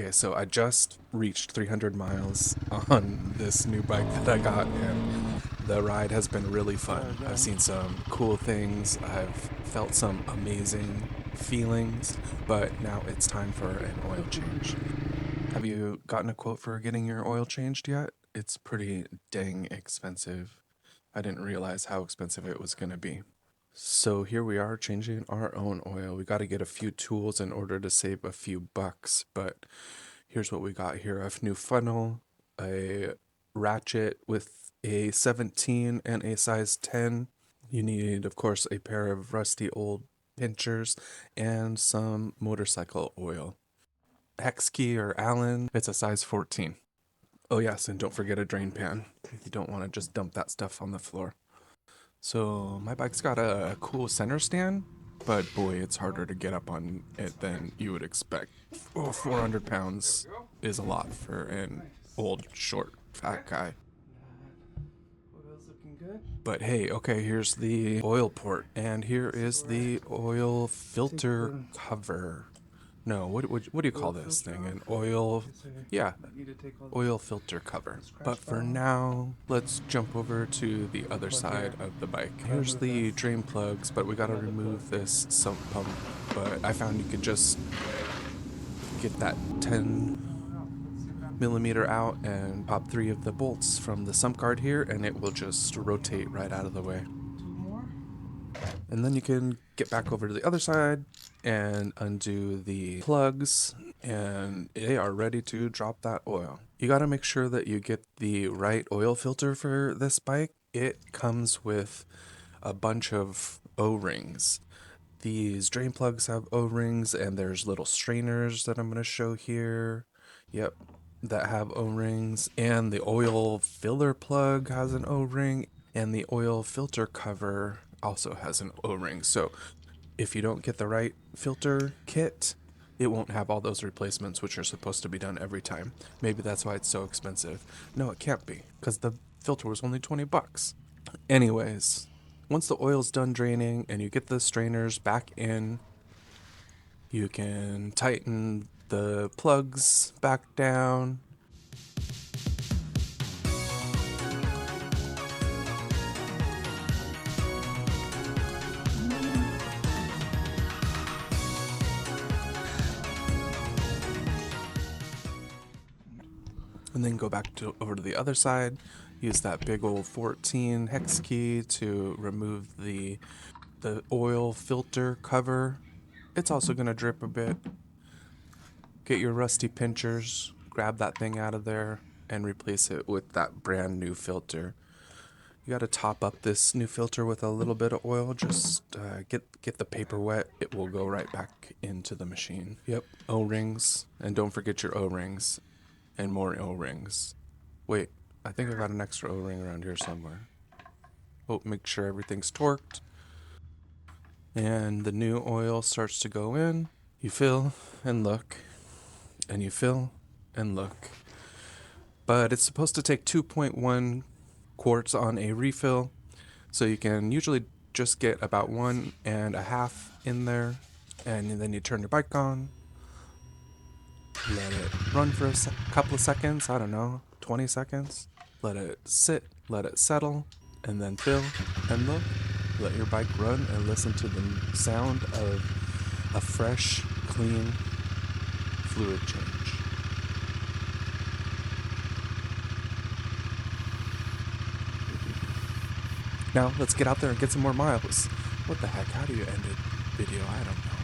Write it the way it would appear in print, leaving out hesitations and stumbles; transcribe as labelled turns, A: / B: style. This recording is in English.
A: Okay, so I just reached 300 miles on this new bike that I got, and the ride has been really fun. I've seen some cool things, I've felt some amazing feelings, but now it's time for an oil change. Have you gotten a quote for getting your oil changed yet? It's pretty dang expensive. I didn't realize how expensive it was going to be. So here we are changing our own oil. We got to get a few tools in order to save a few bucks, but here's what we got here. A new funnel, a ratchet with a 17 and a size 10. You need, of course, a pair of rusty old pinchers and some motorcycle oil. Hex key or Allen, it's a size 14. Oh yes, and don't forget a drain pan. You don't want to just dump that stuff on the floor. So my bike's got a cool center stand, but boy, it's harder to get up on it than you would expect. Oh, 400 pounds is a lot for an old, short, fat guy. Oil's looking good. But hey, okay, here's the oil port, and here is the oil filter cover. No, what do you call this thing? An oil, yeah, oil filter cover. But for now, let's jump over to the other side of the bike. Here's the drain plugs, but we gotta remove this sump pump. But I found you could just get that 10mm out and pop 3 of the bolts from the sump guard here, and it will just rotate right out of the way. And then you can get back over to the other side and undo the plugs, and they are ready to drop that oil. You got to make sure that you get the right oil filter for this bike. It comes with a bunch of O-rings. These drain plugs have O-rings, and there's little strainers that I'm going to show here. Yep, that have O-rings. And the oil filler plug has an O-ring, and the oil filter cover also has an O-ring. So if you don't get the right filter kit, it won't have all those replacements, which are supposed to be done every time. Maybe that's why it's so expensive. No, it can't be, because the filter was only 20 bucks. Anyways, once the oil's done draining and you get the strainers back in, you can tighten the plugs back down. And then go back over to the other side, use that big old 14 hex key to remove the oil filter cover. It's also going to drip a bit. Get your rusty pinchers, grab that thing out of there, and replace it with that brand new filter. You got to top up this new filter with a little bit of oil. Just get the paper wet. It will go right back into the machine. Yep, O-rings, and don't forget your O-rings. And more O-rings. Wait, I think I got an extra O-ring around here somewhere. Oh, make sure everything's torqued. And the new oil starts to go in. You fill and look. And you fill and look. But it's supposed to take 2.1 quarts on a refill. So you can usually just get about 1.5 in there. And then you turn your bike on. Let it run for a couple of seconds, I don't know, 20 seconds. Let it sit, let it settle, and then fill and look. Let your bike run and listen to the sound of a fresh, clean fluid change. Now let's get out there and get some more miles. What the heck, how do you end a video? I don't know.